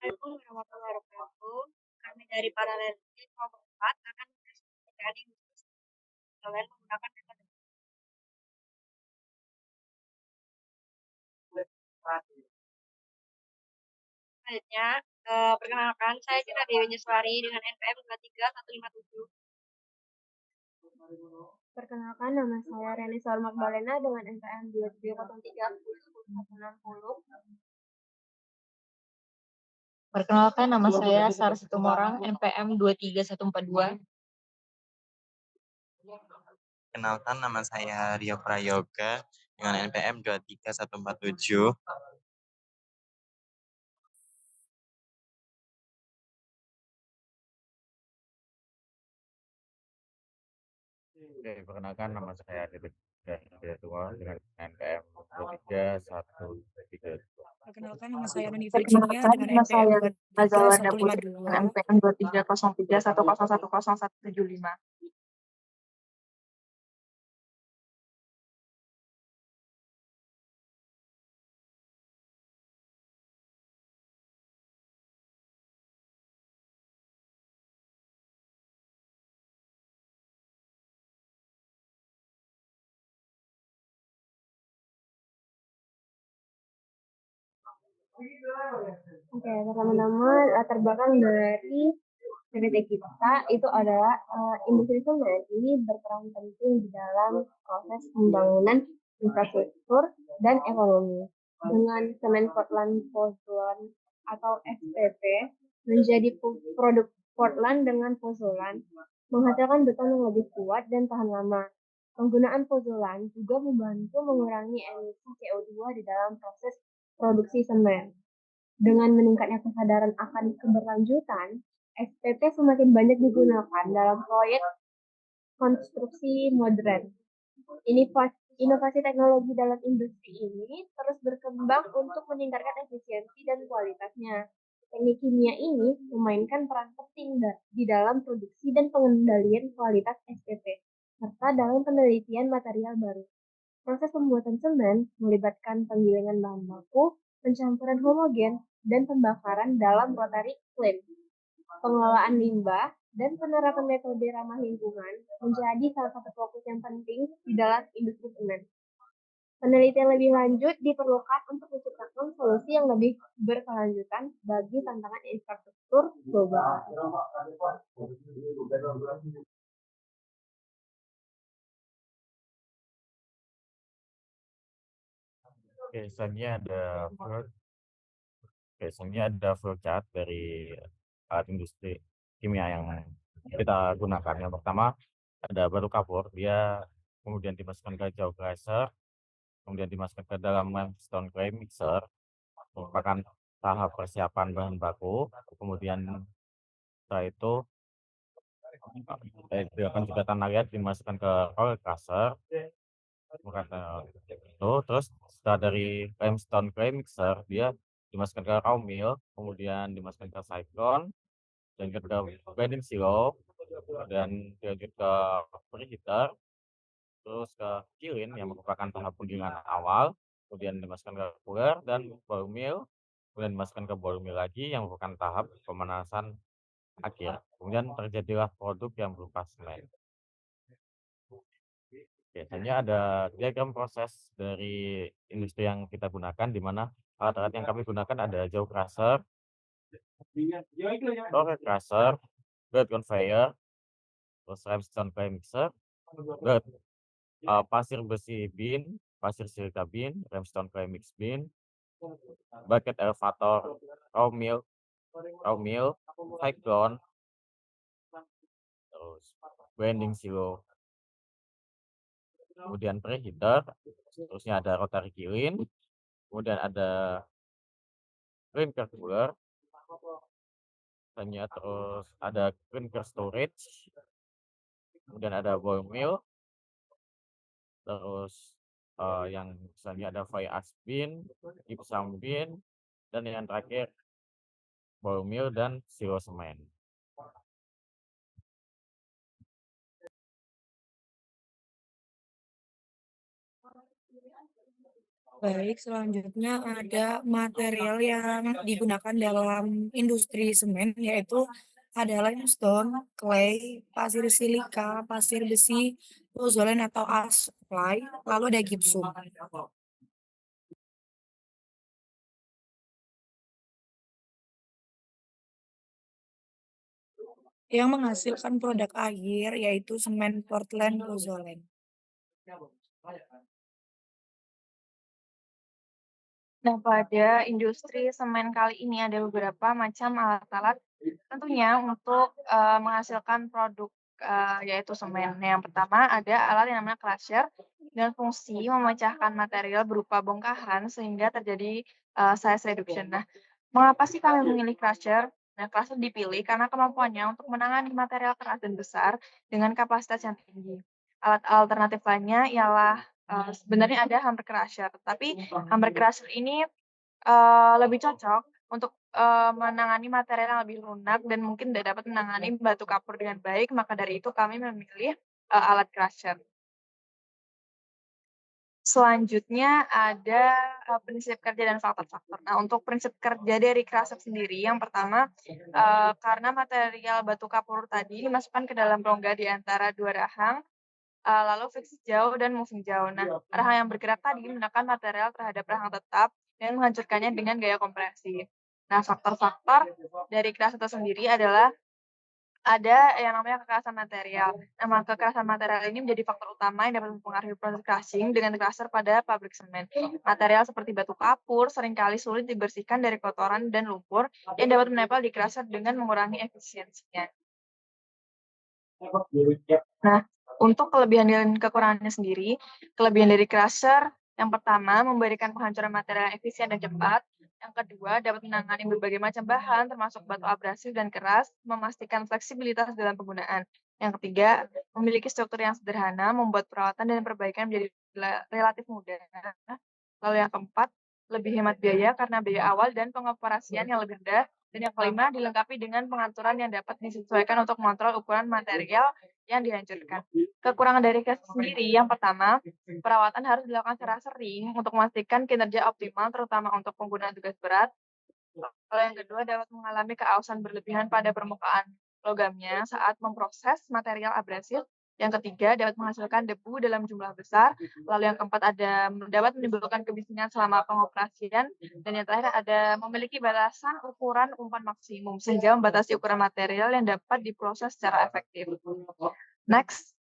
Assalamualaikum warahmatullahi wabarakatuh. Kami dari Paralel kelompok 4 akan mempresentasikan industri kalian menggunakan metode selanjutnya. Perkenalkan, saya Cira Dewi Nyeswari dengan NPM 23157. Perkenalkan, nama saya Reni Sor Magdalena dengan NPM 27030 Perkenalkan, nama saya Sarah Situmorang, NPM 23142. Kenalkan, nama saya Rio Prayoga dengan NPM 23147. Oke, perkenalkan, nama saya David Tua dengan NPM 23132. Perkenalkan, nama saya Nuni Virginia Perkenalkan, dengan nama NPM saya Azawada Putri 23152. dengan NPM 2303101175. Oke, pertama-tama latar belakang dari PPT kita itu adalah industri semen ini berperan penting di dalam proses pembangunan infrastruktur dan ekonomi. Dengan semen Portland Pozolan atau SPP menjadi produk Portland dengan pozolan menghasilkan beton yang lebih kuat dan tahan lama. Penggunaan pozolan juga membantu mengurangi emisi CO2 di dalam proses produksi semen. Dengan meningkatnya kesadaran akan keberlanjutan, SPP semakin banyak digunakan dalam proyek konstruksi modern. Inovasi teknologi dalam industri ini terus berkembang untuk meningkatkan efisiensi dan kualitasnya. Teknik kimia ini memainkan peran penting di dalam produksi dan pengendalian kualitas SPP, serta dalam penelitian material baru. Proses pembuatan semen melibatkan penggilingan bahan baku, pencampuran homogen, dan pembakaran dalam rotary kiln. Pengelolaan limbah dan penerapan metode ramah lingkungan menjadi salah satu fokus yang penting di dalam industri semen. Penelitian lebih lanjut diperlukan untuk menciptakan solusi yang lebih berkelanjutan bagi tantangan infrastruktur global. Oke, selanjutnya ada flowchart dari alat industri kimia yang kita gunakan. Yang pertama ada batu kapur, dia kemudian dimasukkan ke jaw crusher, kemudian dimasukkan ke dalam limestone clay mixer, merupakan tahap persiapan bahan baku. Kemudian setelah itu dilakukan jembatan liat dimasukkan ke roller crusher, bukan itu. Terus setelah dari limestone clay mixer, dia dimasukkan ke raw mill, kemudian dimasukkan ke cyclone, dan ke grinding silo, dan dilanjut ke preheater, terus ke kiln yang merupakan tahap penggilingan awal, kemudian dimasukkan ke cooler dan ball mill, kemudian dimasukkan ke ball mill lagi yang merupakan tahap pemanasan akhir. Kemudian terjadilah produk yang berupa semen. Biasanya ada diagram proses dari industri yang kita gunakan, di mana alat-alat yang kami gunakan ada jaw crusher, roller crusher, belt conveyor, terus limestone clay mixer, belt, pasir besi bin, pasir silika bin, limestone clay mix bin, bucket elevator, raw mill, cyclone, terus grinding silo, kemudian preheater, terusnya ada rotary kiln, kemudian ada clinker cooler, terus ada clinker storage, kemudian ada ball mill, terus yang misalnya ada fly ash bin, gypsum bin, dan yang terakhir ball mill dan silo semen. Baik, selanjutnya ada material yang digunakan dalam industri semen, yaitu ada limestone, clay, pasir silika, pasir besi, pozzolan atau asfaltite, lalu ada gypsum. Yang menghasilkan produk akhir yaitu semen Portland pozzolan. Nah, pada industri semen kali ini ada beberapa macam alat-alat tentunya untuk menghasilkan produk yaitu semen. Yang pertama ada alat yang namanya crusher dan fungsi memecahkan material berupa bongkahan sehingga terjadi size reduction. Nah, mengapa sih kami memilih crusher? Nah, crusher dipilih karena kemampuannya untuk menangani material keras dan besar dengan kapasitas yang tinggi. Alat alternatif lainnya ialah sebenarnya ada hammer crusher, tapi hammer crusher ini lebih cocok untuk menangani material yang lebih lunak dan mungkin tidak dapat menangani batu kapur dengan baik, maka dari itu kami memilih alat crusher. Selanjutnya ada prinsip kerja dan faktor-faktor. Nah, untuk prinsip kerja dari crusher sendiri, yang pertama karena material batu kapur tadi dimasukkan ke dalam rongga di antara dua rahang, lalu fix jauh dan moving jauh. Nah, rahang yang bergerak tadi menekan material terhadap rahang tetap dan menghancurkannya dengan gaya kompresi. Nah, faktor-faktor dari crusher itu sendiri adalah ada yang namanya kekerasan material. Nah, kekerasan material ini menjadi faktor utama yang dapat mempengaruhi proses crushing dengan crusher pada pabrik semen. Material seperti batu kapur seringkali sulit dibersihkan dari kotoran dan lumpur yang dapat menempel di crusher dengan mengurangi efisiensinya. Nah, untuk kelebihan dan kekurangannya sendiri, kelebihan dari crusher yang pertama memberikan penghancuran material yang efisien dan cepat. Yang kedua, dapat menangani berbagai macam bahan termasuk batu abrasif dan keras, memastikan fleksibilitas dalam penggunaan. Yang ketiga, memiliki struktur yang sederhana, membuat perawatan dan perbaikan menjadi relatif mudah. Lalu yang keempat, lebih hemat biaya karena biaya awal dan pengoperasian yang lebih rendah. Dan yang kelima, dilengkapi dengan pengaturan yang dapat disesuaikan untuk mengontrol ukuran material yang dihancurkan. Kekurangan dari crusher sendiri, yang pertama, perawatan harus dilakukan secara sering untuk memastikan kinerja optimal, terutama untuk penggunaan tugas berat. Kalau yang kedua, dapat mengalami keausan berlebihan pada permukaan logamnya saat memproses material abrasif. Yang ketiga, dapat menghasilkan debu dalam jumlah besar. Lalu yang keempat, dapat menimbulkan kebisingan selama pengoperasian. Dan yang terakhir, ada memiliki batasan ukuran umpan maksimum, sehingga membatasi ukuran material yang dapat diproses secara efektif. Next.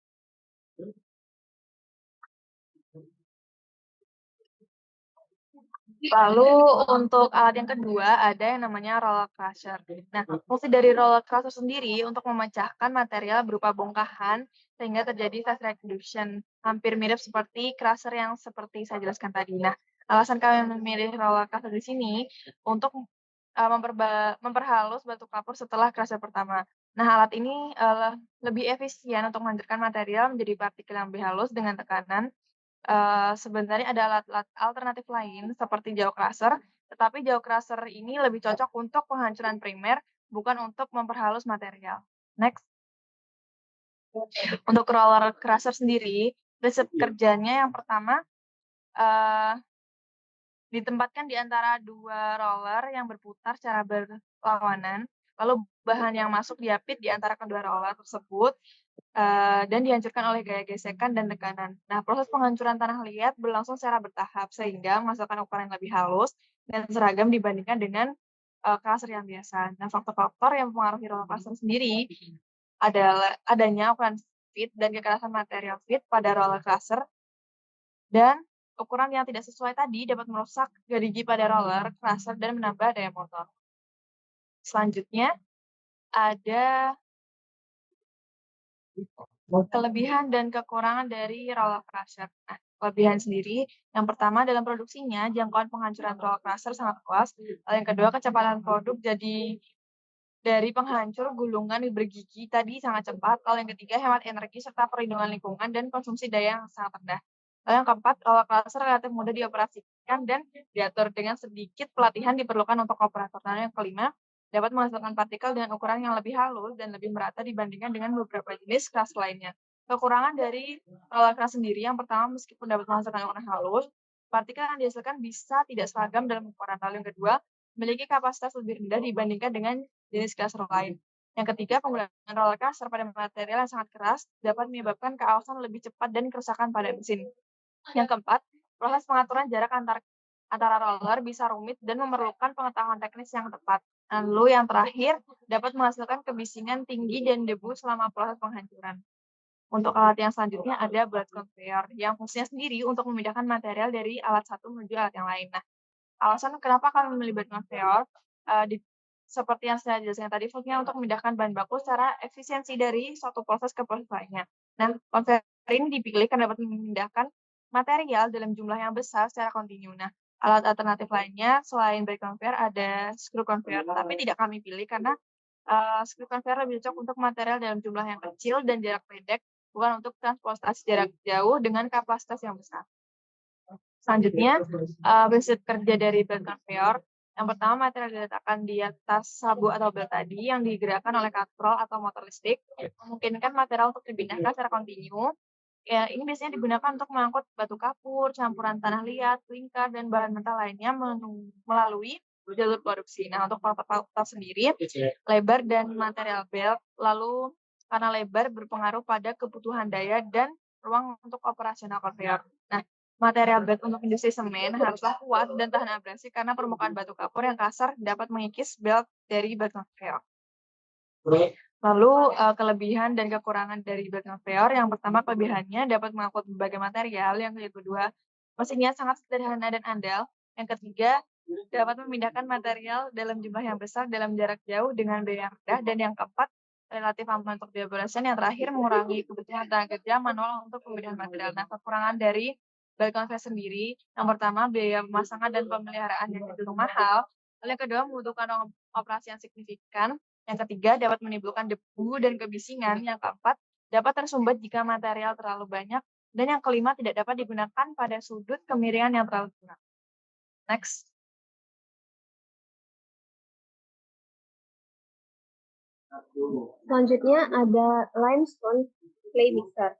Lalu untuk alat yang kedua ada yang namanya roller crusher. Nah, fungsi dari roller crusher sendiri untuk memecahkan material berupa bongkahan sehingga terjadi size reduction, hampir mirip seperti crusher yang seperti saya jelaskan tadi. Nah, alasan kami memilih roller crusher di sini untuk memperhalus batu kapur setelah crusher pertama. Nah, alat ini lebih efisien untuk menghancurkan material menjadi partikel yang lebih halus dengan tekanan. Sebenarnya ada alat-alat alternatif lain seperti jaw crusher, tetapi jaw crusher ini lebih cocok untuk penghancuran primer, bukan untuk memperhalus material. Next. Untuk roller crusher sendiri, prinsip kerjanya yang pertama, ditempatkan di antara dua roller yang berputar secara berlawanan, lalu bahan yang masuk diapit di antara kedua roller tersebut, dan dihancurkan oleh gaya gesekan dan tekanan. Nah, proses penghancuran tanah liat berlangsung secara bertahap, sehingga menghasilkan ukuran yang lebih halus dan seragam dibandingkan dengan crusher yang biasa. Nah, faktor-faktor yang mempengaruhi roller crusher sendiri adalah adanya ukuran fit dan kekerasan material fit pada roller crusher, dan ukuran yang tidak sesuai tadi dapat merusak gerigi pada roller crusher dan menambah daya motor. Selanjutnya, ada kelebihan dan kekurangan dari roller crusher. Nah, kelebihan sendiri, yang pertama dalam produksinya, jangkauan penghancuran roller crusher sangat luas. Lalu yang kedua, kecepatan produk jadi dari penghancur gulungan bergigi tadi sangat cepat. Lalu yang ketiga, hemat energi serta perlindungan lingkungan dan konsumsi daya yang sangat rendah. Lalu yang keempat, roller crusher relatif mudah dioperasikan dan diatur dengan sedikit pelatihan diperlukan untuk operator. Lalu yang kelima, dapat menghasilkan partikel dengan ukuran yang lebih halus dan lebih merata dibandingkan dengan beberapa jenis crusher lainnya. Kekurangan dari roller crusher sendiri, yang pertama meskipun dapat menghasilkan ukuran halus, partikel yang dihasilkan bisa tidak seragam dalam ukuran. Lalu yang kedua, memiliki kapasitas lebih rendah dibandingkan dengan jenis caster lain. Yang ketiga, penggunaan roller caster pada material yang sangat keras dapat menyebabkan keawasan lebih cepat dan kerusakan pada mesin. Yang keempat, proses pengaturan jarak antara roller bisa rumit dan memerlukan pengetahuan teknis yang tepat. Lalu yang terakhir, dapat menghasilkan kebisingan tinggi dan debu selama proses penghancuran. Untuk alat yang selanjutnya ada blood conveyor, yang fungsinya sendiri untuk memindahkan material dari alat satu menuju alat yang lain. Nah, alasan kenapa kami memilih blood conveyor, seperti yang saya jelaskan tadi, fungsinya untuk memindahkan bahan baku secara efisiensi dari suatu proses ke proses lainnya. Nah, conveyor ini dipilih karena dapat memindahkan material dalam jumlah yang besar secara kontinu. Nah, alat alternatif lainnya selain blood conveyor ada screw conveyor, tapi tidak kami pilih karena screw conveyor lebih cocok untuk material dalam jumlah yang kecil dan jarak pendek, bukan untuk transportasi jarak jauh dengan kapasitas yang besar. Selanjutnya, prinsip kerja dari belt conveyor. Yang pertama, material diletakkan di atas sabu atau belt tadi yang digerakkan oleh katrol atau motor listrik, memungkinkan material untuk dipindahkan secara kontinu. Ya, ini biasanya digunakan untuk mengangkut batu kapur, campuran tanah liat, lingkar, dan bahan mentah lainnya melalui jalur produksi. Nah, untuk faktor sendiri, lebar dan material belt, lalu karena lebar berpengaruh pada kebutuhan daya dan ruang untuk operasional conveyor. Nah, material belt untuk industri semen haruslah kuat dan tahan abrasi karena permukaan batu kapur yang kasar dapat mengikis belt dari belt conveyor. Lalu kelebihan dan kekurangan dari belt conveyor, yang pertama kelebihannya dapat mengangkut berbagai material, yang kedua mesinnya sangat sederhana dan andal, yang ketiga dapat memindahkan material dalam jumlah yang besar dalam jarak jauh dengan biaya yang rendah, dan yang keempat relatif aman untuk dioperasikan, yang terakhir mengurangi kebutuhan tenaga kerja manual untuk pemindahan material. Nah, kekurangan dari belt conveyor sendiri, yang pertama biaya pemasangan dan pemeliharaan yang cenderung mahal, lalu yang kedua membutuhkan operasi yang signifikan, yang ketiga dapat menimbulkan debu dan kebisingan, yang keempat dapat tersumbat jika material terlalu banyak, dan yang kelima tidak dapat digunakan pada sudut kemiringan yang terlalu kurang. Next. Selanjutnya ada limestone clay mixer,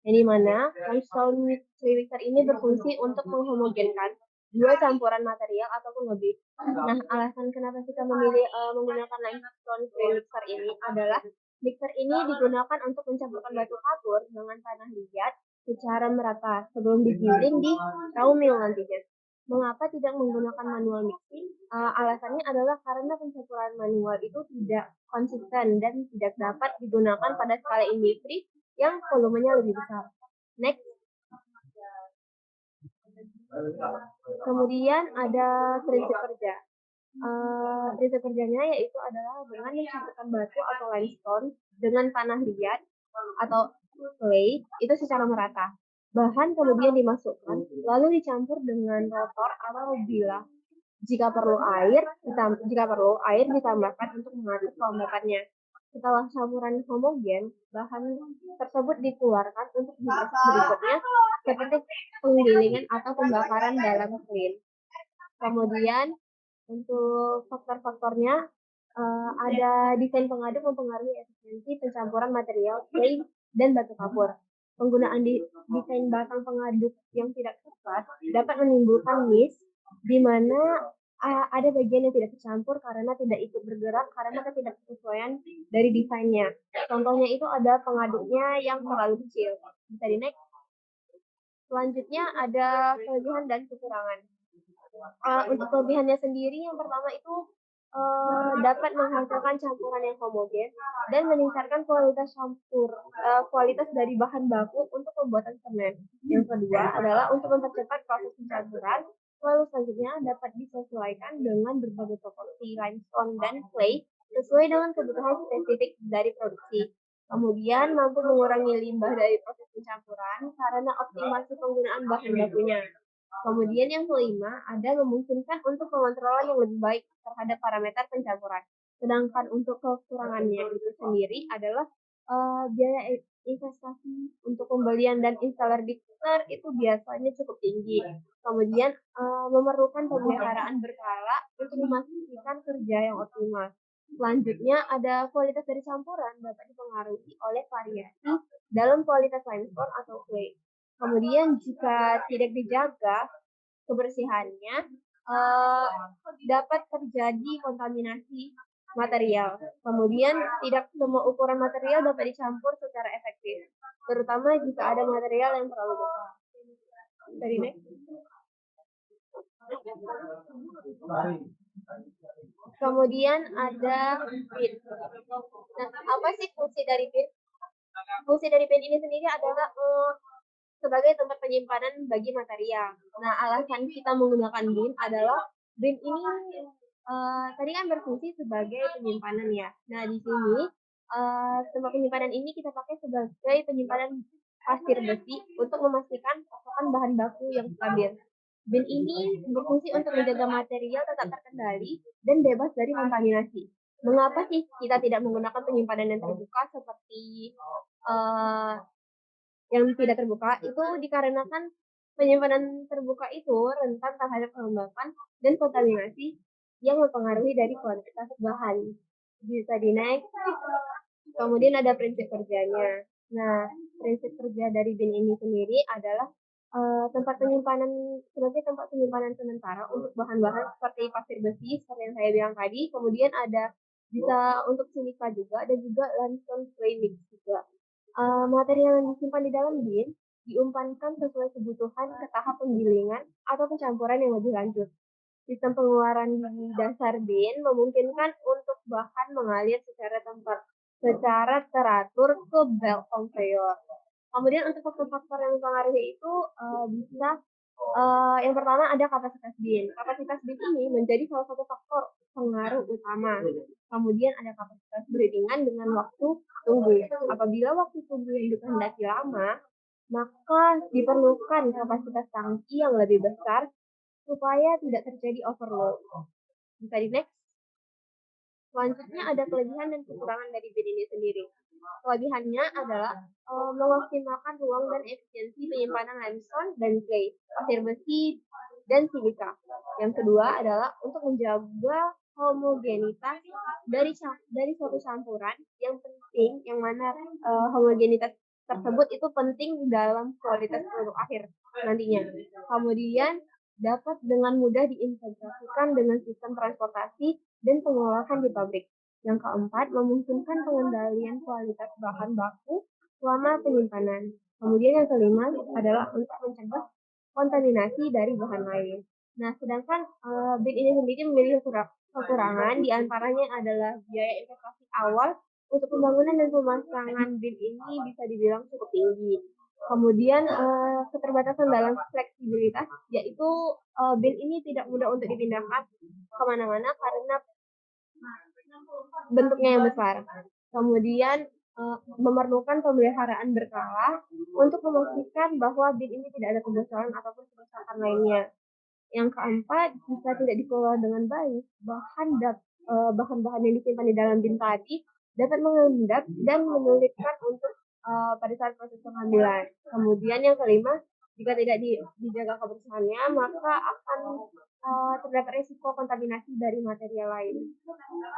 yang dimana limestone clay mixer ini berfungsi untuk menghomogenkan dua campuran material ataupun lebih. Nah, alasan kenapa kita memilih menggunakan limestone clay mixer ini adalah mixer ini digunakan untuk mencampurkan batu kapur dengan tanah liat secara merata sebelum digiling di raw mill nantinya. Mengapa tidak menggunakan manual mixing? Alasannya adalah karena pencampuran manual itu tidak konsisten dan tidak dapat digunakan pada skala industri yang volumenya lebih besar. Next. Kemudian ada prinsip kerja. Prinsip kerjanya yaitu adalah dengan mencampurkan batu atau limestone dengan tanah liat atau clay itu secara merata. Bahan kemudian dimasukkan, lalu dicampur dengan rotor atau bilah. Jika perlu air ditambahkan untuk mengatur kelembapannya. Setelah campuran homogen, bahan tersebut dikeluarkan untuk diproses berikutnya seperti penggilingan atau pembakaran dalam kiln. Kemudian untuk faktor-faktornya ada desain pengaduk mempengaruhi efisiensi pencampuran material clay dan batu kapur. Penggunaan desain batang pengaduk yang tidak tepat dapat menimbulkan miss, di mana ada bagian yang tidak tercampur karena tidak ikut bergerak karena ketidaksesuaian dari desainnya. Contohnya itu ada pengaduknya yang terlalu kecil. Bisa di next. Selanjutnya ada kelebihan dan kekurangan. Untuk kelebihannya sendiri, yang pertama itu dapat menghasilkan campuran yang homogen dan meningkatkan kualitas dari bahan baku untuk pembuatan semen. Yang kedua adalah untuk mempercepat proses pencampuran. Lalu selanjutnya dapat disesuaikan dengan berbagai proporsi limestone dan clay sesuai dengan kebutuhan spesifik dari produksi. Kemudian mampu mengurangi limbah dari proses pencampuran karena optimasi penggunaan bahan bakunya. Kemudian yang kelima, ada memungkinkan untuk pengontrolan yang lebih baik terhadap parameter pencampuran. Sedangkan untuk kekurangannya itu sendiri adalah biaya investasi untuk pembelian dan installer mixer itu biasanya cukup tinggi. Kemudian memerlukan pemeliharaan berkala untuk memastikan kerja yang optimal. Selanjutnya ada kualitas dari campuran dapat dipengaruhi oleh variasi dalam kualitas limestone atau clay. Kemudian jika tidak dijaga, kebersihannya, dapat terjadi kontaminasi material. Kemudian tidak semua ukuran material dapat dicampur secara efektif, terutama jika ada material yang terlalu besar. Dari next. Kemudian ada bin. Nah, apa sih fungsi dari bin? Fungsi dari bin ini sendiri adalah sebagai tempat penyimpanan bagi material. Nah, alasan kita menggunakan bin adalah bin ini tadi kan berfungsi sebagai penyimpanan ya. Nah, di sini tempat penyimpanan ini kita pakai sebagai penyimpanan pasir besi untuk memastikan pasokan bahan baku yang stabil. Bin ini berfungsi untuk menjaga material tetap terkendali dan bebas dari kontaminasi. Mengapa sih kita tidak menggunakan penyimpanan yang terbuka seperti yang tidak terbuka? Itu dikarenakan penyimpanan terbuka itu rentan terhadap kelembapan dan kontaminasi yang mempengaruhi dari kualitas bahan. Bisa di next. Kemudian ada prinsip kerjanya. Nah, prinsip kerja dari bin ini sendiri adalah tempat penyimpanan sebagai tempat penyimpanan sementara untuk bahan-bahan seperti pasir besi seperti yang saya bilang tadi. Kemudian ada bisa untuk silika juga dan juga limestone clay mix juga. Material yang disimpan di dalam bin diumpankan sesuai kebutuhan ke tahap penggilingan atau pencampuran yang lebih lanjut. Sistem pengeluaran di dasar bin memungkinkan untuk bahan mengalir secara teratur ke belt conveyor. Kemudian untuk faktor-faktor yang mempengaruhi itu bisa yang pertama ada kapasitas bin. Kapasitas bin ini menjadi salah satu faktor pengaruh utama. Kemudian ada kapasitas beriringan dengan waktu tunggu. Apabila waktu tunggu yang dikehendaki lama, maka diperlukan kapasitas tangki yang lebih besar supaya tidak terjadi overload. Bisa di next. Selanjutnya ada kelebihan dan kekurangan dari bin ini sendiri. Kelebihannya adalah mengoptimalkan ruang dan efisiensi penyimpanan limestone dan clay, pasir besi, dan silika. Yang kedua adalah untuk menjaga homogenitas dari suatu campuran yang penting, yang mana homogenitas tersebut itu penting dalam kualitas produk akhir nantinya. Kemudian dapat dengan mudah diintegrasikan dengan sistem transportasi dan pengolahan di pabrik. Yang keempat, memungkinkan pengendalian kualitas bahan baku selama penyimpanan. Kemudian yang kelima adalah untuk mencegah kontaminasi dari bahan lain. Nah, sedangkan bin ini sendiri memiliki kekurangan, diantaranya adalah biaya investasi awal untuk pembangunan dan pemasangan bin ini bisa dibilang cukup tinggi. Kemudian keterbatasan dalam fleksibilitas, yaitu bin ini tidak mudah untuk dipindahkan kemana-mana karena bentuknya yang besar. Kemudian memerlukan pemeliharaan berkala untuk memastikan bahwa bin ini tidak ada kebocoran ataupun kerusakan lainnya. Yang keempat, jika tidak dikelola dengan baik, bahan-bahan yang disimpan di dalam bin tadi dapat mengendap dan menyulitkan untuk pada saat proses pengambilan. Kemudian yang kelima, jika tidak dijaga kebersihannya, maka akan terdapat risiko kontaminasi dari material lain.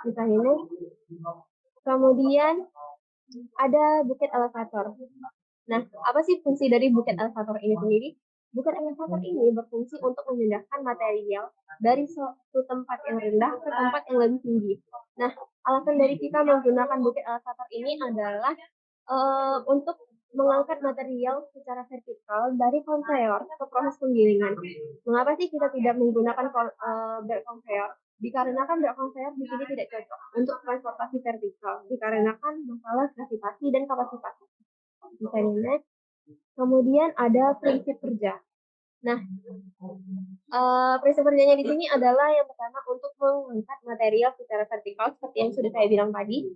Misalnya ini. Kemudian ada buket elevator. Nah, apa sih fungsi dari buket elevator ini sendiri? Buket elevator ini berfungsi untuk memindahkan material dari suatu tempat yang rendah ke tempat yang lebih tinggi. Nah, alasan dari kita menggunakan buket elevator ini adalah untuk mengangkat material secara vertikal dari konveyor ke proses penggilingan. Mengapa sih kita tidak menggunakan belt conveyor? Dikarenakan belt conveyor di sini tidak cocok untuk transportasi vertikal, dikarenakan masalah gravitasi dan kapasitas. Misalnya, kemudian ada prinsip kerja. Nah, prinsip kerjanya di sini adalah yang pertama untuk mengangkat material secara vertikal seperti yang sudah saya bilang tadi.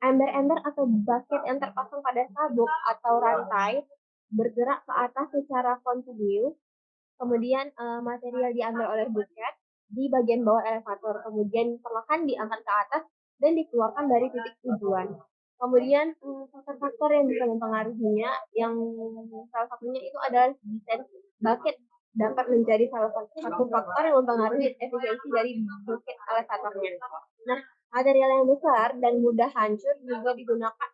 Ember-ember atau bucket yang terpasang pada sabuk atau rantai bergerak ke atas secara kontinu. Kemudian material diambil oleh bucket di bagian bawah elevator. Kemudian perlahan diangkat ke atas dan dikeluarkan dari titik tujuan. Kemudian faktor-faktor yang bisa mempengaruhinya, yang salah satunya itu adalah desain bucket dapat menjadi salah satu faktor yang mempengaruhi efisiensi dari bucket elevatornya. Nah, material yang besar dan mudah hancur juga digunakan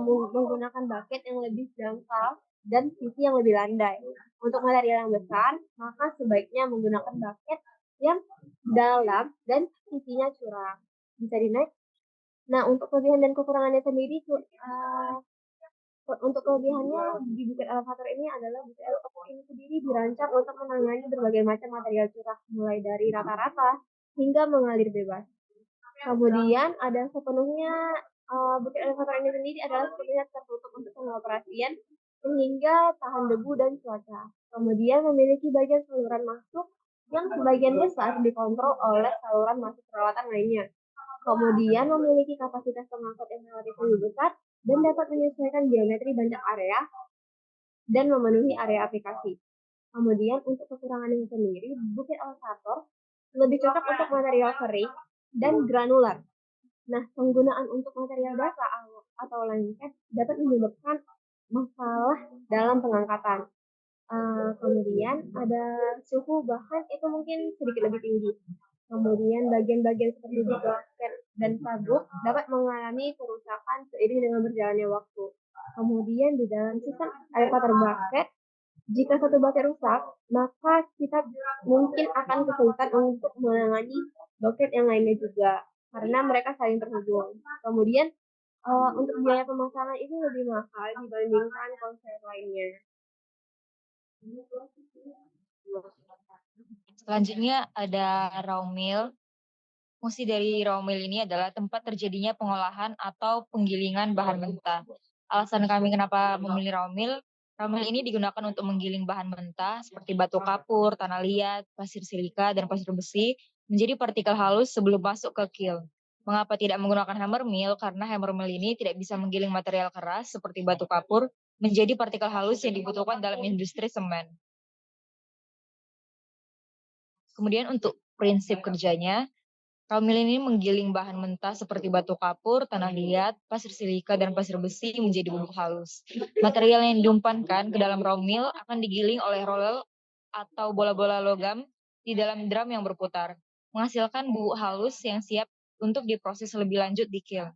menggunakan bucket yang lebih dangkal dan sisi yang lebih landai. Untuk material yang besar, maka sebaiknya menggunakan bucket yang dalam dan sisinya curam. Bisa dinaik. Nah, untuk kelebihan dan kekurangannya sendiri, untuk kelebihannya di bukit elevator ini adalah bukit elevator ini sendiri dirancang untuk menangani berbagai macam material curah, mulai dari rata-rata hingga mengalir bebas. Kemudian ada sepenuhnya bukit elevator ini sendiri adalah sepenuhnya tertutup untuk pengoperasian sehingga tahan debu dan cuaca. Kemudian memiliki bagian saluran masuk yang sebagian besar dikontrol oleh saluran masuk peralatan lainnya. Kemudian memiliki kapasitas pengangkut yang relatif lebih besar dan dapat menyesuaikan geometri banyak area dan memenuhi area aplikasi. Kemudian untuk kekurangannya sendiri, bukit elevator lebih cocok untuk material kering dan granular. Nah, penggunaan untuk material bata atau lengket dapat menyebabkan masalah dalam pengangkatan. Kemudian ada suhu bahkan itu mungkin sedikit lebih tinggi. Kemudian bagian-bagian seperti basket dan sabuk dapat mengalami kerusakan seiring dengan berjalannya waktu. Kemudian di dalam sistem elevator basket, jika satu basket rusak, maka kita mungkin akan kesulitan untuk menangani basket yang lainnya juga karena mereka saling terhubung. Kemudian untuk biaya pemasangan itu lebih mahal dibandingkan konser lainnya. Selanjutnya ada raw mill. Fungsi dari raw mill ini adalah tempat terjadinya pengolahan atau penggilingan bahan mentah. Alasan kami kenapa memilih raw mill ini digunakan untuk menggiling bahan mentah seperti batu kapur, tanah liat, pasir silika, dan pasir besi menjadi partikel halus sebelum masuk ke kiln. Mengapa tidak menggunakan hammer mill? Karena hammer mill ini tidak bisa menggiling material keras seperti batu kapur menjadi partikel halus yang dibutuhkan dalam industri semen. Kemudian untuk prinsip kerjanya, raw mill ini menggiling bahan mentah seperti batu kapur, tanah liat, pasir silika, dan pasir besi menjadi bubuk halus. Material yang diumpankan ke dalam raw mill akan digiling oleh roller atau bola-bola logam di dalam drum yang berputar, menghasilkan bubuk halus yang siap untuk diproses lebih lanjut di kiln.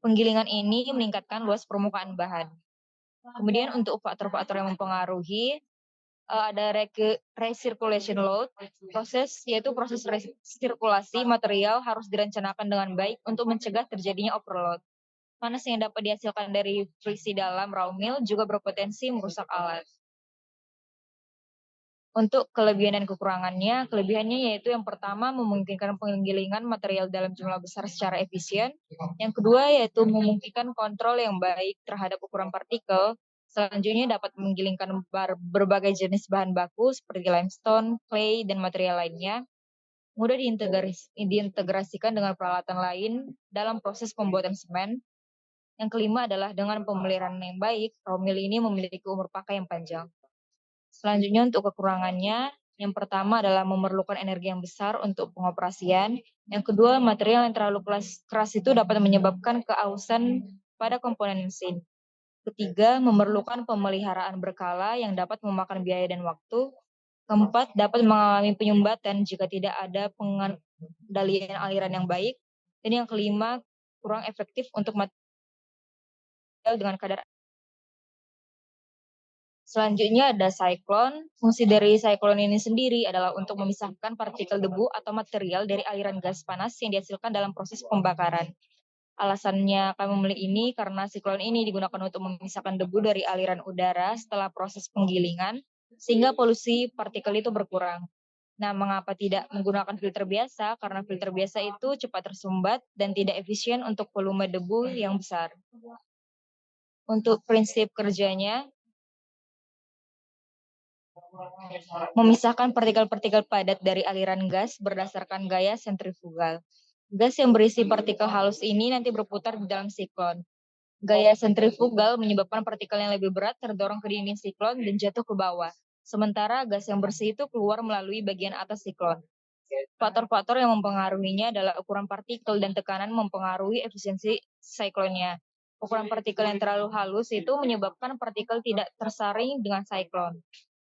Penggilingan ini meningkatkan luas permukaan bahan. Kemudian untuk faktor-faktor yang mempengaruhi, ada recirculation load, yaitu proses resirkulasi material harus direncanakan dengan baik untuk mencegah terjadinya overload. Panas yang dapat dihasilkan dari friksi dalam raw mill juga berpotensi merusak alat. Untuk kelebihan dan kekurangannya, kelebihannya yaitu yang pertama memungkinkan penggilingan material dalam jumlah besar secara efisien. Yang kedua yaitu memungkinkan kontrol yang baik terhadap ukuran partikel. Selanjutnya dapat menggilingkan berbagai jenis bahan baku seperti limestone, clay, dan material lainnya. Mudah diintegrasikan dengan peralatan lain dalam proses pembuatan semen. Yang kelima adalah dengan pemeliharaan yang baik, raw mill ini memiliki umur pakai yang panjang. Selanjutnya untuk kekurangannya, yang pertama adalah memerlukan energi yang besar untuk pengoperasian. Yang kedua, material yang terlalu keras itu dapat menyebabkan keausan pada komponen mesin. Ketiga, memerlukan pemeliharaan berkala yang dapat memakan biaya dan waktu. Keempat, dapat mengalami penyumbatan jika tidak ada pengendalian aliran yang baik. Dan yang kelima, kurang efektif untuk material dengan kadar. Selanjutnya ada siklon. Fungsi dari siklon ini sendiri adalah untuk memisahkan partikel debu atau material dari aliran gas panas yang dihasilkan dalam proses pembakaran. Alasannya kami memilih ini karena siklon ini digunakan untuk memisahkan debu dari aliran udara setelah proses penggilingan, sehingga polusi partikel itu berkurang. Nah, mengapa tidak menggunakan filter biasa? Karena filter biasa itu cepat tersumbat dan tidak efisien untuk volume debu yang besar. Untuk prinsip kerjanya, memisahkan partikel-partikel padat dari aliran gas berdasarkan gaya sentrifugal. Gas yang berisi partikel halus ini nanti berputar di dalam siklon. Gaya sentrifugal menyebabkan partikel yang lebih berat terdorong ke dinding siklon dan jatuh ke bawah. Sementara gas yang bersih itu keluar melalui bagian atas siklon. Faktor-faktor yang mempengaruhinya adalah ukuran partikel dan tekanan mempengaruhi efisiensi siklonnya. Ukuran partikel yang terlalu halus itu menyebabkan partikel tidak tersaring dengan siklon.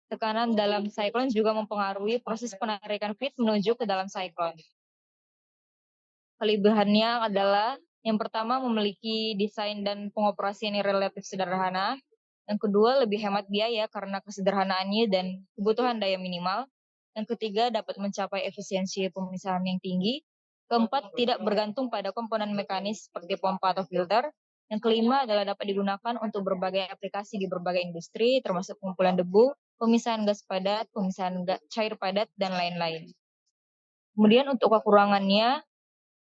Tekanan dalam siklon juga mempengaruhi proses penarikan fluid menuju ke dalam siklon. Kelebihannya adalah yang pertama memiliki desain dan pengoperasian yang relatif sederhana. Yang kedua, lebih hemat biaya karena kesederhanaannya dan kebutuhan daya minimal. Yang ketiga, dapat mencapai efisiensi pemisahan yang tinggi. Keempat, tidak bergantung pada komponen mekanis seperti pompa atau filter. Yang kelima adalah dapat digunakan untuk berbagai aplikasi di berbagai industri, termasuk pengumpulan debu, pemisahan gas padat, pemisahan cair padat, dan lain-lain. Kemudian untuk kekurangannya,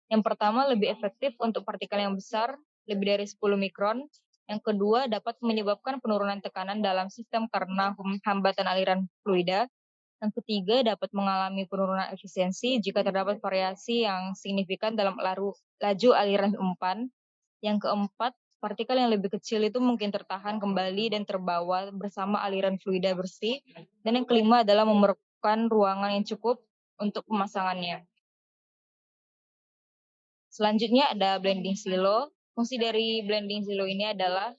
yang pertama lebih efektif untuk partikel yang besar, lebih dari 10 mikron. Yang kedua dapat menyebabkan penurunan tekanan dalam sistem karena hambatan aliran fluida. Yang ketiga dapat mengalami penurunan efisiensi jika terdapat variasi yang signifikan dalam laju aliran umpan. Yang keempat, partikel yang lebih kecil itu mungkin tertahan kembali dan terbawa bersama aliran fluida bersih. Dan yang kelima adalah memerlukan ruangan yang cukup untuk pemasangannya. Selanjutnya ada blending silo. Fungsi dari blending silo ini adalah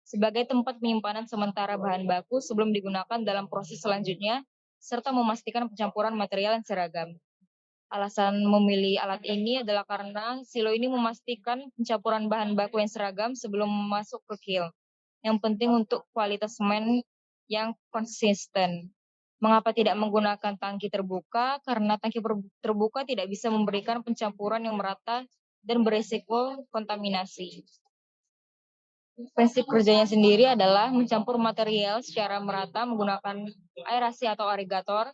sebagai tempat penyimpanan sementara bahan baku sebelum digunakan dalam proses selanjutnya, serta memastikan pencampuran material yang seragam. Alasan memilih alat ini adalah karena silo ini memastikan pencampuran bahan baku yang seragam sebelum masuk ke kiln. Yang penting untuk kualitas semen yang konsisten. Mengapa tidak menggunakan tangki terbuka? Karena tangki terbuka tidak bisa memberikan pencampuran yang merata dan beresiko kontaminasi. Prinsip kerjanya sendiri adalah mencampur material secara merata menggunakan aerasi atau agregator,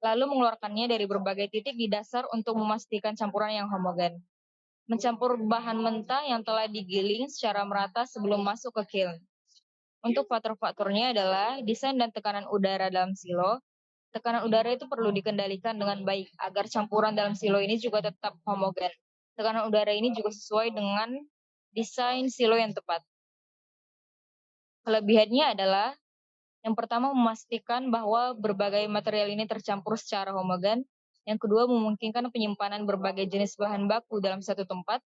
lalu mengeluarkannya dari berbagai titik di dasar untuk memastikan campuran yang homogen. Mencampur bahan mentah yang telah digiling secara merata sebelum masuk ke kiln. Untuk faktor-faktornya adalah desain dan tekanan udara dalam silo. Tekanan udara itu perlu dikendalikan dengan baik agar campuran dalam silo ini juga tetap homogen. Tekanan udara ini juga sesuai dengan desain silo yang tepat. Kelebihannya adalah yang pertama memastikan bahwa berbagai material ini tercampur secara homogen. Yang kedua memungkinkan penyimpanan berbagai jenis bahan baku dalam satu tempat.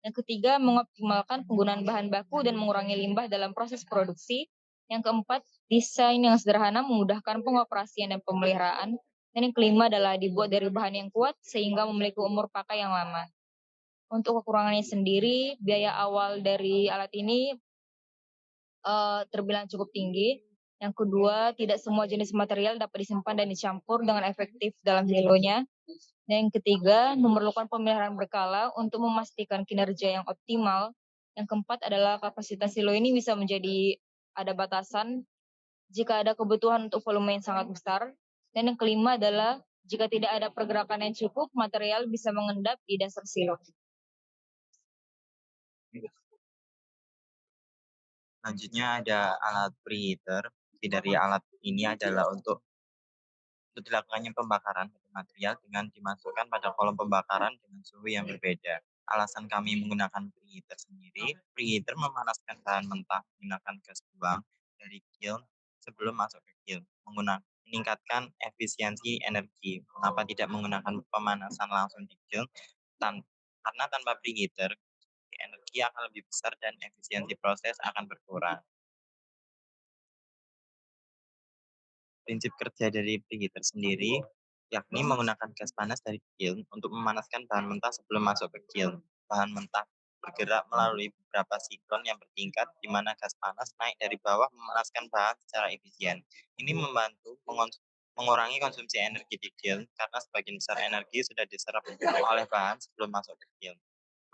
Yang ketiga mengoptimalkan penggunaan bahan baku dan mengurangi limbah dalam proses produksi. Yang keempat, desain yang sederhana memudahkan pengoperasian dan pemeliharaan. Dan yang kelima adalah dibuat dari bahan yang kuat sehingga memiliki umur pakai yang lama. Untuk kekurangannya sendiri, biaya awal dari alat ini terbilang cukup tinggi. Yang kedua, tidak semua jenis material dapat disimpan dan dicampur dengan efektif dalam silonya. Dan yang ketiga, memerlukan pemeliharaan berkala untuk memastikan kinerja yang optimal. Yang keempat adalah kapasitas silo ini bisa menjadi ada batasan jika ada kebutuhan untuk volume yang sangat besar. Dan yang kelima adalah jika tidak ada pergerakan yang cukup, material bisa mengendap di dasar silo. Selanjutnya ada alat preheater. Fungsi dari alat ini adalah untuk dilakukannya pembakaran dari material dengan dimasukkan pada kolom pembakaran dengan suhu yang berbeda. Alasan kami menggunakan preheater sendiri, preheater memanaskan bahan mentah menggunakan gas buang dari kiln sebelum masuk ke kiln, meningkatkan efisiensi energi. Mengapa tidak menggunakan pemanasan langsung di kiln? Karena tanpa preheater, energi akan lebih besar dan efisiensi proses akan berkurang. Prinsip kerja dari preheater sendiri, yakni menggunakan gas panas dari kiln untuk memanaskan bahan mentah sebelum masuk ke kiln. Bahan mentah bergerak melalui beberapa siklon yang bertingkat, di mana gas panas naik dari bawah memanaskan bahan secara efisien. Ini membantu mengurangi konsumsi energi di kiln, karena sebagian besar energi sudah diserap oleh bahan sebelum masuk ke kiln.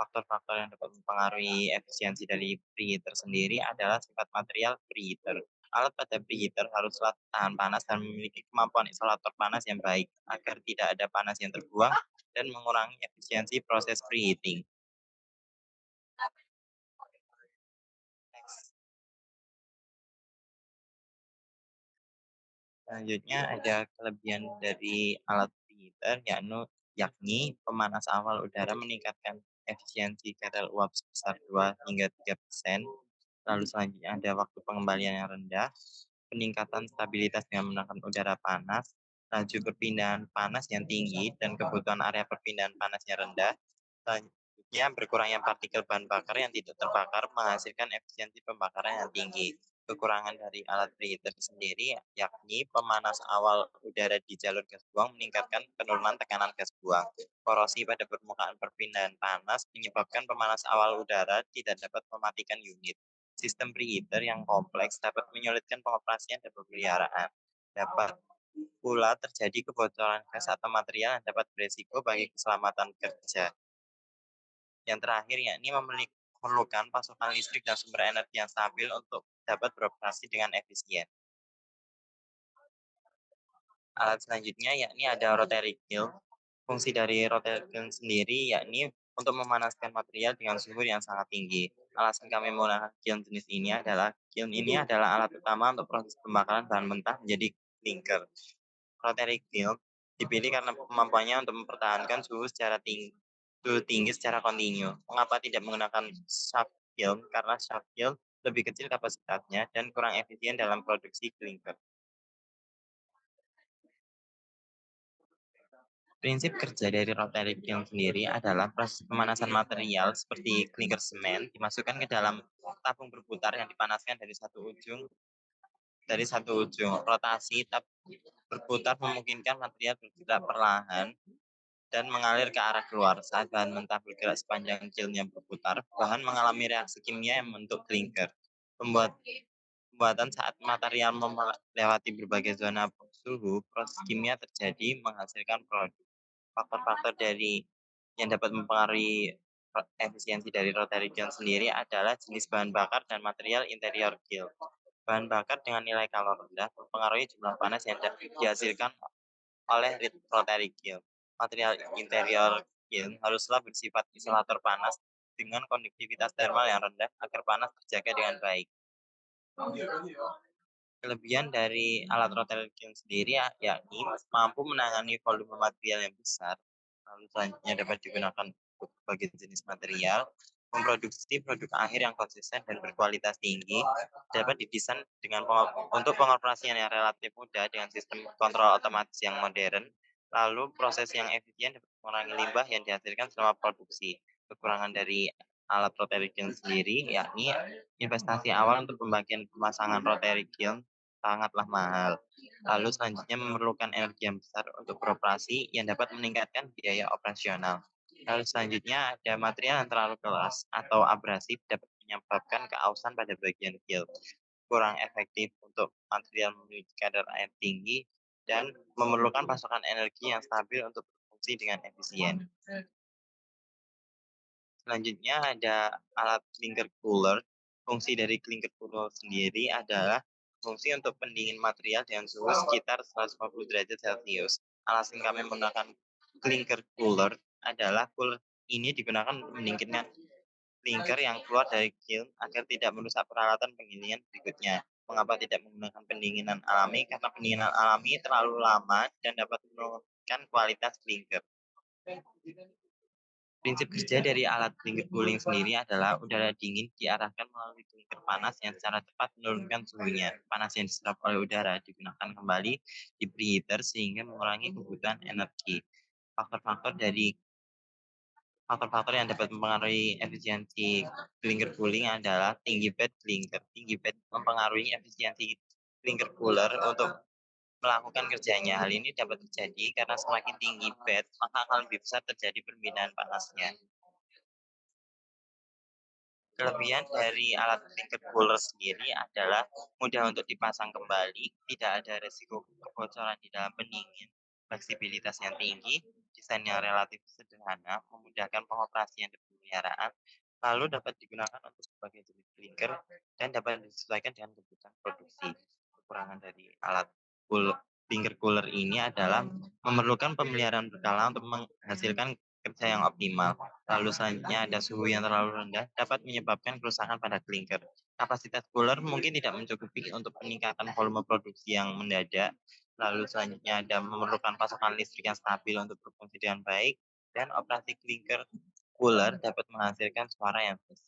Faktor-faktor yang dapat mempengaruhi efisiensi dari preheater sendiri adalah sifat material preheater. Alat pada preheater haruslah tahan panas dan memiliki kemampuan isolator panas yang baik agar tidak ada panas yang terbuang dan mengurangi efisiensi proses preheating. Selanjutnya ada kelebihan dari alat preheater yakni pemanas awal udara meningkatkan efisiensi kadar uap sebesar 2 hingga 3%. Lalu selanjutnya ada waktu pengembalian yang rendah, peningkatan stabilitas dengan menekan udara panas, laju perpindahan panas yang tinggi, dan kebutuhan area perpindahan panas yang rendah. Selanjutnya berkurangnya partikel bahan bakar yang tidak terbakar menghasilkan efisiensi pembakaran yang tinggi. Kekurangan dari alat preheater sendiri yakni pemanas awal udara di jalur gas buang meningkatkan penurunan tekanan gas buang. Korosi pada permukaan perpindahan panas menyebabkan pemanas awal udara tidak dapat mematikan unit. Sistem preheater yang kompleks dapat menyulitkan pengoperasian dan pemeliharaan. Dapat pula terjadi kebocoran gas atau material yang dapat beresiko bagi keselamatan kerja. Yang terakhir yakni memerlukan pasokan listrik dan sumber energi yang stabil untuk dapat beroperasi dengan efisien. Alat selanjutnya yakni ada rotary kiln. Fungsi dari rotary kiln sendiri yakni untuk memanaskan material dengan suhu yang sangat tinggi. Alasan kami menggunakan kiln jenis ini adalah alat utama untuk proses pembakaran bahan mentah menjadi klinker. Rotary kiln dipilih karena kemampuannya untuk mempertahankan suhu tinggi secara kontinu. Mengapa tidak menggunakan shaft kiln? Karena shaft kiln lebih kecil kapasitasnya dan kurang efisien dalam produksi klinker. Prinsip kerja dari rotary kiln sendiri adalah proses pemanasan material seperti klinker semen dimasukkan ke dalam tabung berputar yang dipanaskan dari satu ujung. Rotasi tabung berputar memungkinkan material bergerak perlahan dan mengalir ke arah keluar. Saat bahan mentah bergerak sepanjang kiln yang berputar, bahan mengalami reaksi kimia yang membentuk klinker. Pembuatan saat material melewati berbagai zona suhu, proses kimia terjadi menghasilkan produk. Faktor-faktor yang dapat mempengaruhi efisiensi dari rotary kiln sendiri adalah jenis bahan bakar dan material interior kiln. Bahan bakar dengan nilai kalor rendah mempengaruhi jumlah panas yang dihasilkan oleh rotary kiln. Material interior kiln haruslah bersifat isolator panas dengan konduktivitas termal yang rendah agar panas terjaga dengan baik. Kelebihan dari alat rotary kiln sendiri yakni mampu menangani volume material yang besar, lalu selanjutnya dapat digunakan untuk berbagai jenis material, memproduksi produk akhir yang konsisten dan berkualitas tinggi, dapat didesain untuk pengoperasian yang relatif mudah dengan sistem kontrol otomatis yang modern, lalu proses yang efisien dapat mengurangi limbah yang dihasilkan selama produksi. Kekurangan dari alat rotary kiln sendiri yakni investasi awal untuk pemasangan rotary kiln sangatlah mahal. Lalu selanjutnya memerlukan energi yang besar untuk beroperasi yang dapat meningkatkan biaya operasional. Lalu selanjutnya ada material yang terlalu keras atau abrasif dapat menyebabkan keausan pada bagian kiln. Kurang efektif untuk material memiliki kadar air tinggi dan memerlukan pasokan energi yang stabil untuk berfungsi dengan efisien. Selanjutnya ada alat clinker cooler. Fungsi dari clinker cooler sendiri adalah fungsi untuk pendingin material dengan suhu sekitar 150 derajat Celcius. Alasan kami menggunakan clinker cooler adalah cooler ini digunakan untuk mendinginkan klinker yang keluar dari kiln agar tidak merusak peralatan penggilingan berikutnya. Mengapa tidak menggunakan pendinginan alami? Karena pendinginan alami terlalu lama dan dapat menurunkan kualitas klinker. Prinsip kerja dari alat clinker cooling sendiri adalah udara dingin diarahkan melalui klinker panas yang secara cepat menurunkan suhunya. Panas yang diserap oleh udara digunakan kembali di preheater sehingga mengurangi kebutuhan energi. Faktor-faktor yang dapat mempengaruhi efisiensi clinker cooling adalah tinggi bed klinker. Tinggi bed mempengaruhi efisiensi clinker cooler untuk melakukan kerjanya. Hal ini dapat terjadi karena semakin tinggi bed, maka akan lebih besar terjadi permintaan panasnya. Kelebihan dari alat clinker cooler sendiri adalah mudah untuk dipasang kembali, tidak ada resiko kebocoran di dalam pendingin, fleksibilitas yang tinggi, desain yang relatif sederhana, memudahkan pengoperasian dan pemeliharaan, lalu dapat digunakan untuk berbagai jenis clinker dan dapat disesuaikan dengan kebutuhan produksi. Kekurangan dari alat clinker cooler ini adalah memerlukan pemeliharaan berkala untuk menghasilkan kerja yang optimal. Lalu selanjutnya ada suhu yang terlalu rendah dapat menyebabkan kerusakan pada klinker. Kapasitas cooler mungkin tidak mencukupi untuk meningkatkan volume produksi yang mendadak. Lalu selanjutnya ada memerlukan pasokan listrik yang stabil untuk berfungsi dengan baik dan operasi clinker cooler dapat menghasilkan suara yang bersih.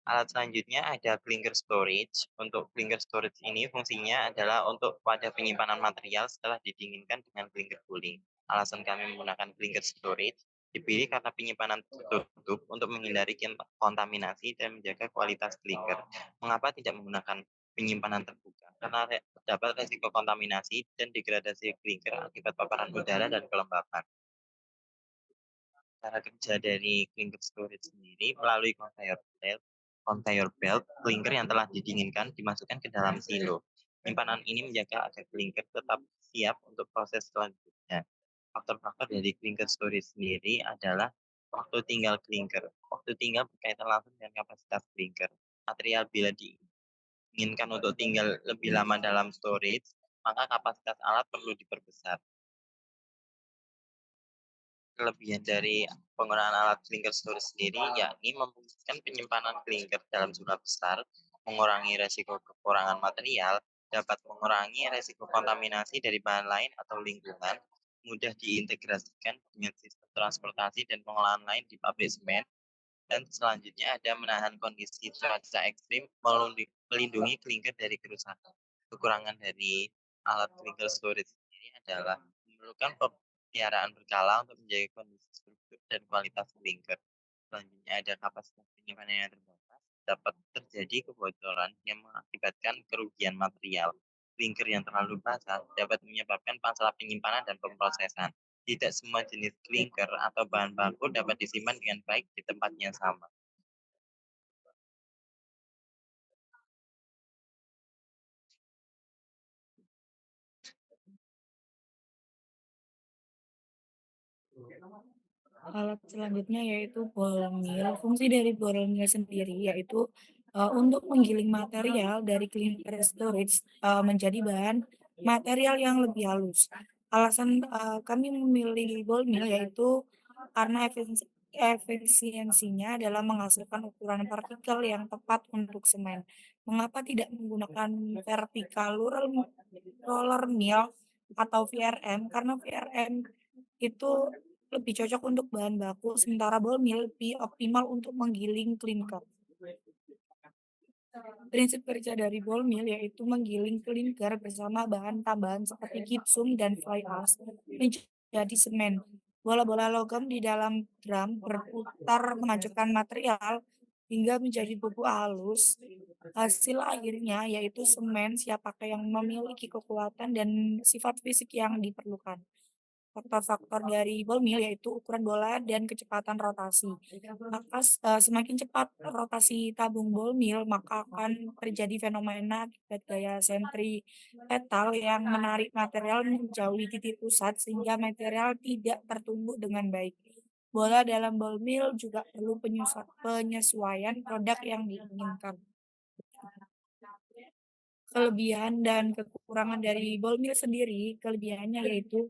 Alat selanjutnya ada clinker storage. Untuk clinker storage ini fungsinya adalah untuk wadah penyimpanan material setelah didinginkan dengan clinker cooling. Alasan kami menggunakan clinker storage dipilih karena penyimpanan tertutup untuk menghindari kontaminasi dan menjaga kualitas clinker. Mengapa tidak menggunakan penyimpanan terbuka? Karena terdapat risiko kontaminasi dan degradasi clinker akibat paparan udara dan kelembapan. Cara kerja dari clinker storage sendiri melalui conveyor belt, clinker yang telah didinginkan dimasukkan ke dalam silo. Penyimpanan ini menjaga agar clinker tetap siap untuk proses selanjutnya. Faktor-faktor dari clinker storage sendiri adalah waktu tinggal clinker. Waktu tinggal berkaitan langsung dengan kapasitas clinker. Material bila diinginkan untuk tinggal lebih lama dalam storage, maka kapasitas alat perlu diperbesar. Kelebihan dari penggunaan alat clinker storage sendiri yakni memungkinkan penyimpanan clinker dalam jumlah besar, mengurangi resiko kekurangan material, dapat mengurangi resiko kontaminasi dari bahan lain atau lingkungan, mudah diintegrasikan dengan sistem transportasi dan pengolahan lain di pabrik semen, dan selanjutnya ada menahan kondisi cuaca ekstrim, melindungi clinker dari kerusakan. Kekurangan dari alat clinker storage sendiri adalah memerlukan pemeliharaan berkala untuk menjaga kondisi struktur dan kualitas clinker. Selanjutnya ada kapasitas penyimpanan yang terbatas, dapat terjadi kebocoran yang mengakibatkan kerugian material. Clinker yang terlalu basah dapat menyebabkan masalah penyimpanan dan pemrosesan. Tidak semua jenis clinker atau bahan baku dapat disimpan dengan baik di tempat yang sama. Alat selanjutnya yaitu ball mill. Fungsi dari ball mill sendiri yaitu untuk menggiling material dari clinker storage menjadi bahan material yang lebih halus. Alasan kami memilih ball mill yaitu karena efisiensinya dalam menghasilkan ukuran partikel yang tepat untuk semen. Mengapa tidak menggunakan vertical roller mill atau VRM? Karena VRM itu lebih cocok untuk bahan baku, sementara ball mill lebih optimal untuk menggiling klinker. Prinsip kerja dari ball mill yaitu menggiling klinker bersama bahan tambahan seperti gypsum dan fly ash menjadi semen. Bola-bola logam di dalam drum berputar menghancurkan material hingga menjadi bubuk halus. Hasil akhirnya yaitu semen siap pakai yang memiliki kekuatan dan sifat fisik yang diperlukan. Faktor-faktor dari ball mill yaitu ukuran bola dan kecepatan rotasi. Maka semakin cepat rotasi tabung ball mill, maka akan terjadi fenomena akibat gaya sentripetal yang menarik material menjauhi titik pusat sehingga material tidak tertumbuk dengan baik. Bola dalam ball mill juga perlu penyesuaian produk yang diinginkan. Kelebihan dan kekurangan dari ball mill sendiri, kelebihannya yaitu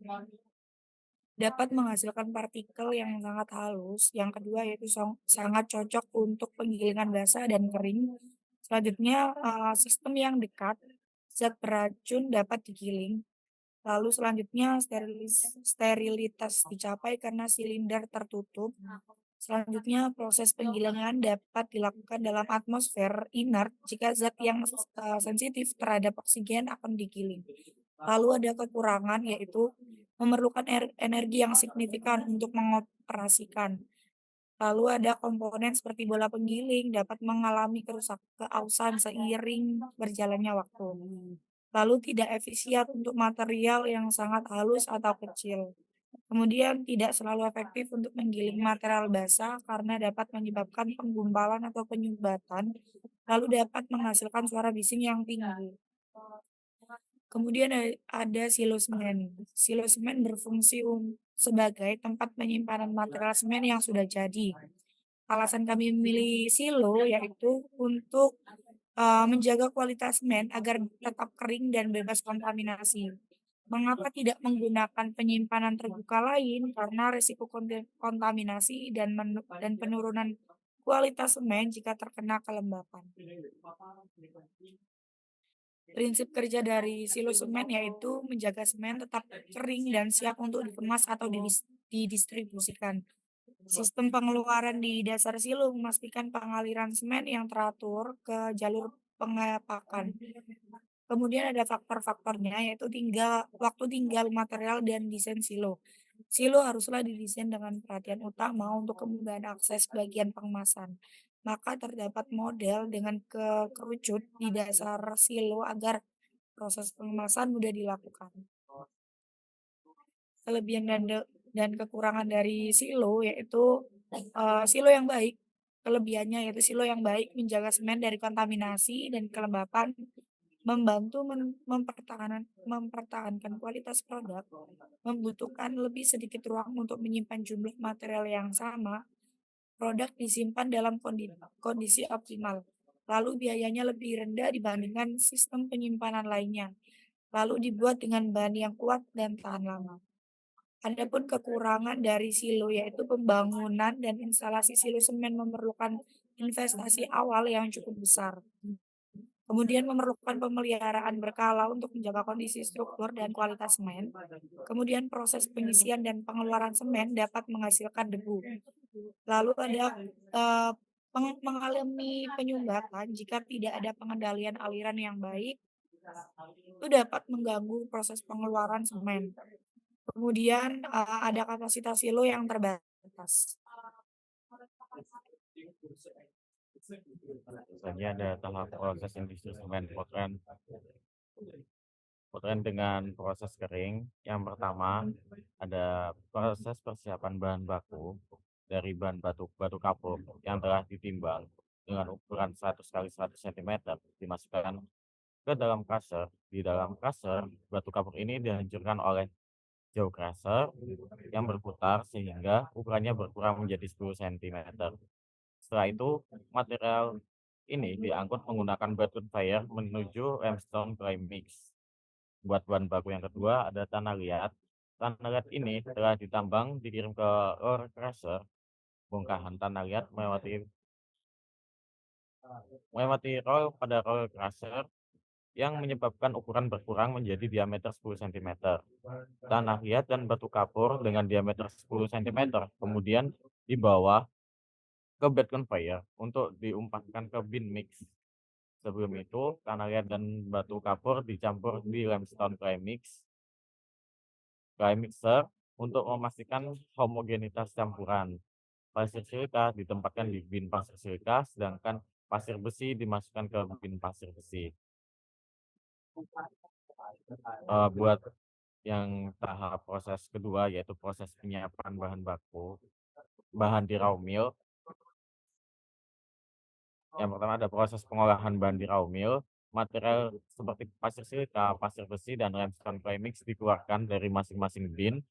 dapat menghasilkan partikel yang sangat halus. Yang kedua yaitu sangat cocok untuk penggilingan basah dan kering. Selanjutnya sistem yang dekat, zat beracun dapat digiling. Lalu selanjutnya sterilitas dicapai karena silinder tertutup. Selanjutnya proses penggilingan dapat dilakukan dalam atmosfer inert jika zat yang sensitif terhadap oksigen akan digiling. Lalu ada kekurangan yaitu memerlukan energi yang signifikan untuk mengoperasikan. Lalu ada komponen seperti bola penggiling dapat mengalami keausan seiring berjalannya waktu. Lalu tidak efisien untuk material yang sangat halus atau kecil. Kemudian tidak selalu efektif untuk menggiling material basah karena dapat menyebabkan penggumpalan atau penyumbatan, lalu dapat menghasilkan suara bising yang tinggi. Kemudian ada silo semen. Silo semen berfungsi sebagai tempat penyimpanan material semen yang sudah jadi. Alasan kami memilih silo yaitu untuk menjaga kualitas semen agar tetap kering dan bebas kontaminasi. Mengapa tidak menggunakan penyimpanan terbuka lain? Karena risiko kontaminasi dan penurunan kualitas semen jika terkena kelembapan. Prinsip kerja dari silo semen yaitu menjaga semen tetap kering dan siap untuk dikemas atau didistribusikan. Sistem pengeluaran di dasar silo memastikan pengaliran semen yang teratur ke jalur pengepakan. Kemudian ada faktor-faktornya yaitu waktu tinggal material dan desain silo. Silo haruslah didesain dengan perhatian utama untuk kemudahan akses bagian pengemasan. Maka terdapat model dengan kerucut di dasar silo agar proses pengemasan mudah dilakukan. Kelebihan dan Dan kekurangan dari silo yaitu silo yang baik, kelebihannya yaitu silo yang baik menjaga semen dari kontaminasi dan kelembapan, membantu mempertahankan kualitas produk, membutuhkan lebih sedikit ruang untuk menyimpan jumlah material yang sama, produk disimpan dalam kondisi optimal, lalu biayanya lebih rendah dibandingkan sistem penyimpanan lainnya, lalu dibuat dengan bahan yang kuat dan tahan lama. Adapun kekurangan dari silo yaitu pembangunan dan instalasi silo semen memerlukan investasi awal yang cukup besar. Kemudian memerlukan pemeliharaan berkala untuk menjaga kondisi struktur dan kualitas semen. Kemudian proses pengisian dan pengeluaran semen dapat menghasilkan debu. Lalu ada mengalami penyumbatan jika tidak ada pengendalian aliran yang baik, itu dapat mengganggu proses pengeluaran semen. Kemudian ada kapasitas silo yang terbatas. Misalnya ada tahap proses industri semen potren dengan proses kering. Yang pertama ada proses persiapan bahan baku dari bahan batu kapur yang telah ditimbang dengan ukuran 100 kali 100 cm dimasukkan ke dalam crusher. Di dalam crusher, batu kapur ini dihancurkan oleh jaw crusher yang berputar sehingga ukurannya berkurang menjadi 10 cm. Setelah itu, material ini diangkut menggunakan bed conveyor menuju limestone dry mix. Buat bahan baku yang kedua ada tanah liat. Tanah liat ini telah ditambang dikirim ke ore crusher. Bongkahan tanah liat melewati roll pada roll crusher yang menyebabkan ukuran berkurang menjadi diameter 10 cm. Tanah liat dan batu kapur dengan diameter 10 cm kemudian dibawa ke bed conveyor untuk diumpatkan ke bin mix. Sebelum itu, tanah liat dan batu kapur dicampur di limestone dry mixer untuk memastikan homogenitas campuran. Pasir silika ditempatkan di bin pasir silika, sedangkan pasir besi dimasukkan ke bin pasir besi. Buat yang tahap proses kedua yaitu proses penyiapan bahan di raw mill. Yang pertama ada proses pengolahan bahan di raw mill. Material seperti pasir silika, pasir besi, dan limestone premix dikeluarkan dari masing-masing bin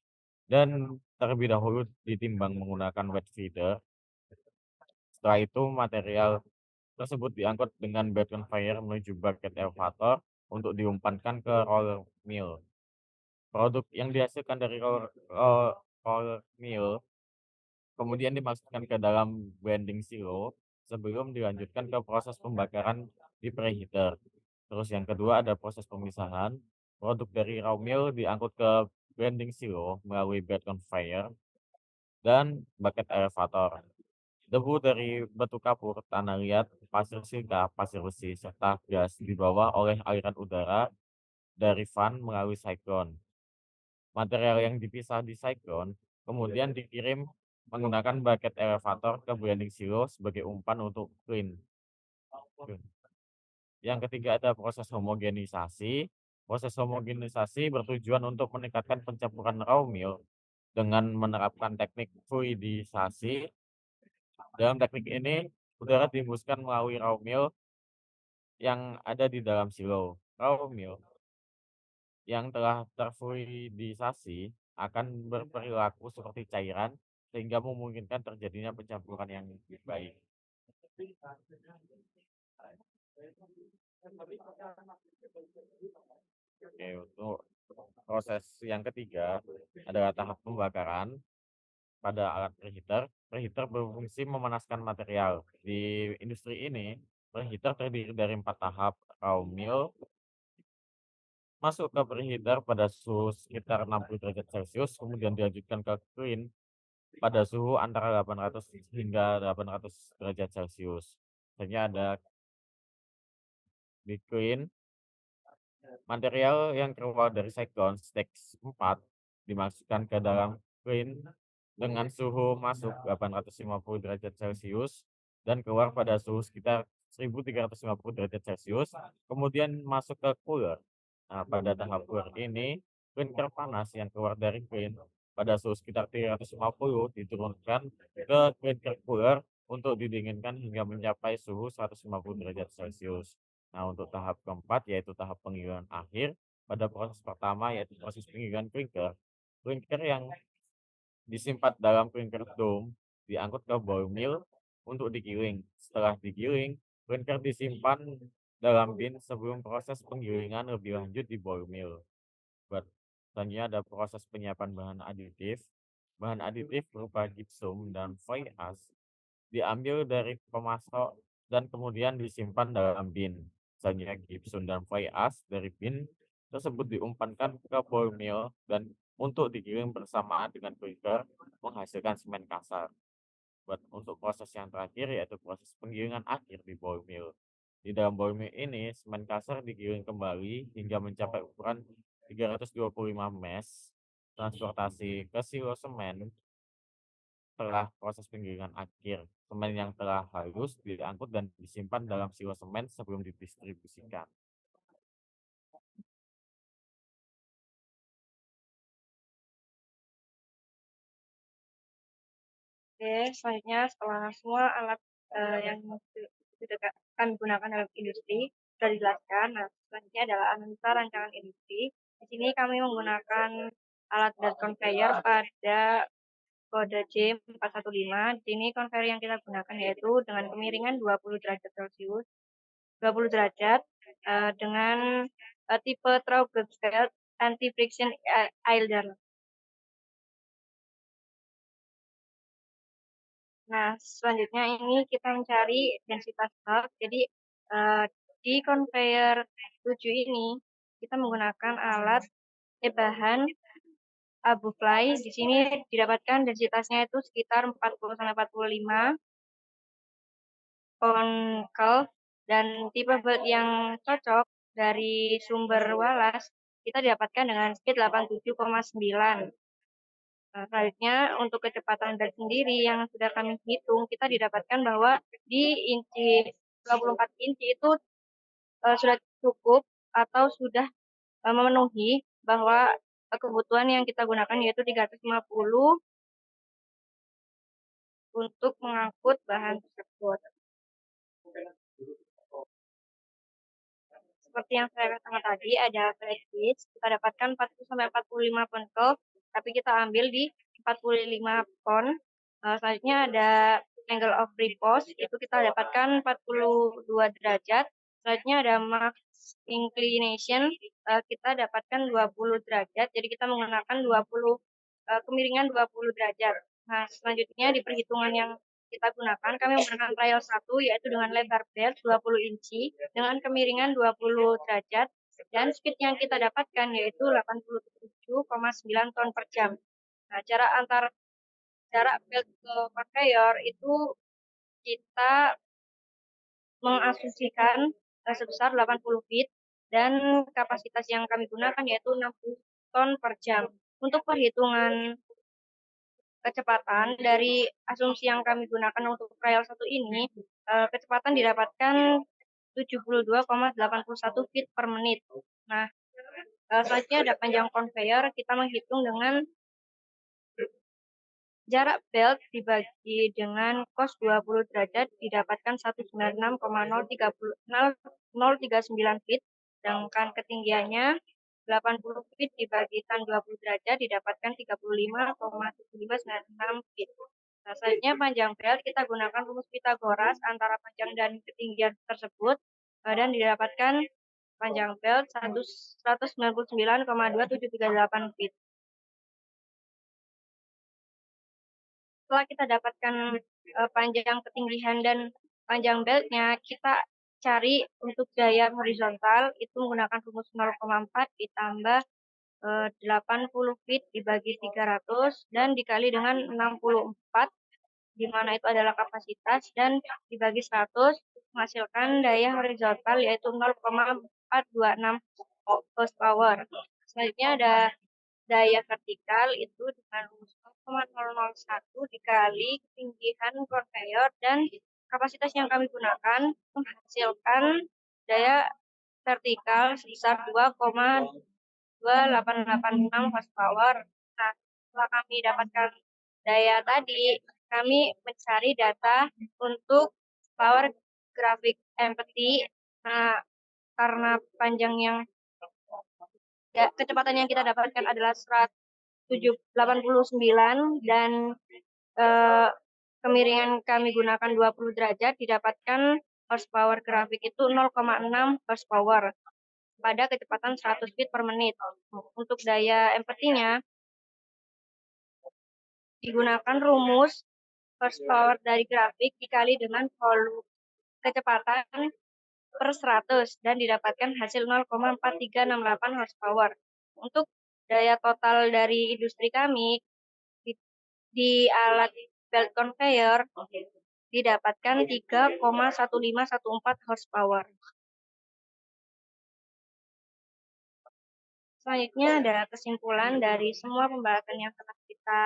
dan terlebih dahulu ditimbang menggunakan wet feeder. Setelah itu material tersebut diangkut dengan bed conveyor menuju bucket elevator untuk diumpankan ke roller mill. Produk yang dihasilkan dari roller mill kemudian dimasukkan ke dalam blending silo sebelum dilanjutkan ke proses pembakaran di preheater. Terus yang kedua ada proses pemisahan. Produk dari raw mill diangkut ke blending silo melalui bed conveyor dan bucket elevator. Debu dari batu kapur, tanah liat, pasir silika, pasir besi, serta gas dibawa oleh aliran udara dari fan melalui siklon. Material yang dipisah di siklon kemudian dikirim menggunakan bucket elevator ke blending silo sebagai umpan untuk clean. Yang ketiga ada proses homogenisasi. Proses homogenisasi bertujuan untuk meningkatkan pencampuran raw mill dengan menerapkan teknik fluidisasi. Dalam teknik ini, udara dihembuskan melalui raw mill yang ada di dalam silo. Raw mill yang telah terfluidisasi akan berperilaku seperti cairan sehingga memungkinkan terjadinya pencampuran yang baik. Oke, untuk proses yang ketiga adalah tahap pembakaran pada alat preheater. Preheater berfungsi memanaskan material. Di industri ini, preheater terdiri dari 4 tahap. Raw mill masuk ke preheater pada suhu sekitar 60 derajat Celcius, kemudian dilanjutkan ke clean pada suhu antara 800 hingga 800 derajat Celcius. Misalnya ada di clean, material yang keluar dari cyclone stage 4 dimasukkan ke dalam clean dengan suhu masuk 850 derajat Celcius dan keluar pada suhu sekitar 1350 derajat Celcius, kemudian masuk ke cooler. Nah, pada tahap cooler ini, clean panas yang keluar dari clean pada suhu sekitar 350 diturunkan ke clinker cooler untuk didinginkan hingga mencapai suhu 150 derajat Celcius. Nah, untuk tahap keempat yaitu tahap penggilingan akhir. Pada proses pertama yaitu proses penggilingan clinker yang disimpan dalam clinker dome diangkut ke ball mill untuk digiling. Setelah digiling, clinker disimpan dalam bin sebelum proses penggilingan lebih lanjut di ball mill. Selanjutnya ada proses penyiapan bahan aditif. Bahan aditif berupa gypsum dan fly ash diambil dari pemasok dan kemudian disimpan dalam bin. Selanjutnya gypsum dan fly ash dari bin tersebut diumpankan ke ball mill dan untuk digiling bersamaan dengan clinker menghasilkan semen kasar. Untuk proses yang terakhir yaitu proses penggilingan akhir di ball mill. Di dalam ball mill ini, semen kasar digiling kembali hingga mencapai ukuran 325 mesh. Transportasi ke silo semen setelah proses penggilingan akhir. Semen yang telah halus diangkut dan disimpan dalam silo semen sebelum didistribusikan. Oke, selanjutnya setelah semua alat yang sudah kami gunakan dalam industri sudah dijelaskan, nah selanjutnya adalah analisa rancangan industri. Di sini kami menggunakan alat belt conveyor pada kode J415. Di sini conveyor yang kita gunakan yaitu dengan kemiringan 20 derajat Celcius, 20 derajat dengan tipe through belt anti-friction ailer. Nah, selanjutnya ini kita mencari densitas belt. Jadi di conveyor 7 ini kita menggunakan alat bahan abu fly. Di sini didapatkan densitasnya itu sekitar 40-45 konkel dan tipe belt yang cocok dari sumber Wallace kita didapatkan dengan speed 87,9. Nah, selanjutnya untuk kecepatan belt sendiri yang sudah kami hitung, kita didapatkan bahwa di inci 24 inci itu sudah cukup atau sudah memenuhi bahwa kebutuhan yang kita gunakan yaitu 350 untuk mengangkut bahan tersebut. Seperti yang saya katakan tadi, ada flat pitch, kita dapatkan 40-45 konkel, tapi kita ambil di 45 pon. Selanjutnya ada angle of repose, itu kita dapatkan 42 derajat. Selanjutnya ada max inclination, kita dapatkan 20 derajat, jadi kita menggunakan 20 kemiringan 20 derajat. Nah, selanjutnya di perhitungan yang kita gunakan, kami menggunakan trial 1, yaitu dengan lebar belt 20 inci, dengan kemiringan 20 derajat, dan speed yang kita dapatkan yaitu 87,9 ton per jam. Nah, jarak belt ke conveyor itu kita mengasumsikan sebesar 80 feet, dan kapasitas yang kami gunakan yaitu 60 ton per jam. Untuk perhitungan kecepatan dari asumsi yang kami gunakan untuk trial 1 ini, kecepatan didapatkan 72,81 feet per menit. Nah, selanjutnya ada panjang conveyor, kita menghitung dengan jarak belt dibagi dengan cos 20 derajat didapatkan 196,039 feet, sedangkan ketinggiannya 80 feet dibagi tan 20 derajat didapatkan 35,7596 feet. Nah, selanjutnya panjang belt kita gunakan rumus Pythagoras antara panjang dan ketinggian tersebut dan didapatkan panjang belt 199,2738 feet. Setelah kita dapatkan panjang ketinggian dan panjang beltnya, kita cari untuk daya horizontal itu menggunakan rumus 0,4 ditambah 80 feet dibagi 300 dan dikali dengan 64, di mana itu adalah kapasitas, dan dibagi 100 menghasilkan daya horizontal yaitu 0,426 horsepower. Selanjutnya ada daya vertikal itu dengan rumus 0,001 dikali ketinggian conveyor dan kapasitas yang kami gunakan menghasilkan daya vertikal sebesar 2,2886 horsepower. Nah, setelah kami dapatkan daya tadi, kami mencari data untuk power grafik empathy. Nah, karena panjang yang kecepatan yang kita dapatkan adalah 189 dan kemiringan kami gunakan 20 derajat, didapatkan horsepower grafik itu 0,6 horsepower pada kecepatan 100 feet per menit. Untuk daya empathy-nya digunakan rumus horsepower dari grafik dikali dengan volume kecepatan per 100 dan didapatkan hasil 0,4368 horsepower. Untuk daya total dari industri kami di alat belt conveyor didapatkan 3,1514 horsepower. Selanjutnya ada kesimpulan dari semua pembahasan yang telah kita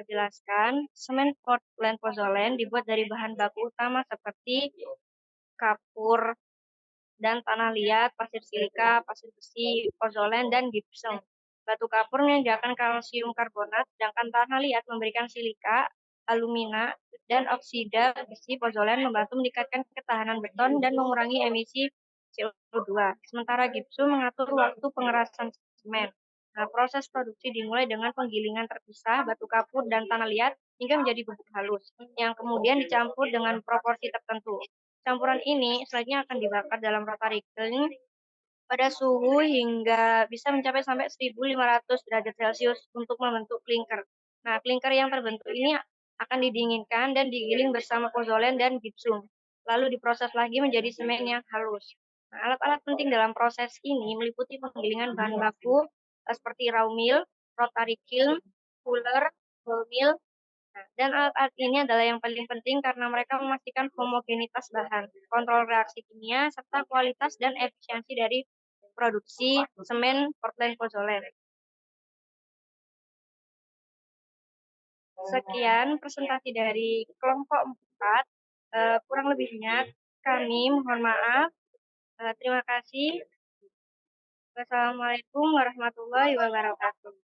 jelaskan. Semen Portland Pozzolan dibuat dari bahan baku utama seperti kapur dan tanah liat, pasir silika, pasir besi, pozzolan, dan gypsum. Batu kapur menyediakan kalsium karbonat, sedangkan tanah liat memberikan silika, alumina, dan oksida besi. Pozzolan membantu meningkatkan ketahanan beton dan mengurangi emisi CO2. Sementara gypsum mengatur waktu pengerasan semen. Nah, proses produksi dimulai dengan penggilingan terpisah batu kapur dan tanah liat hingga menjadi bubuk halus, yang kemudian dicampur dengan proporsi tertentu. Campuran ini selanjutnya akan dibakar dalam rotary kiln pada suhu hingga bisa mencapai sampai 1.500 derajat Celcius untuk membentuk klinker. Nah, klinker yang terbentuk ini akan didinginkan dan digiling bersama pozzolan dan gypsum, lalu diproses lagi menjadi semen yang halus. Nah, alat-alat penting dalam proses ini meliputi penggilingan bahan baku seperti raw mill, rotary kiln, cooler, ball mill. Nah, dan alat-alat ini adalah yang paling penting karena mereka memastikan homogenitas bahan, kontrol reaksi kimia, serta kualitas dan efisiensi dari produksi semen Portland Pozzolan. Sekian presentasi dari kelompok 4. Kurang lebihnya kami mohon maaf. Terima kasih. Wassalamualaikum warahmatullahi wabarakatuh.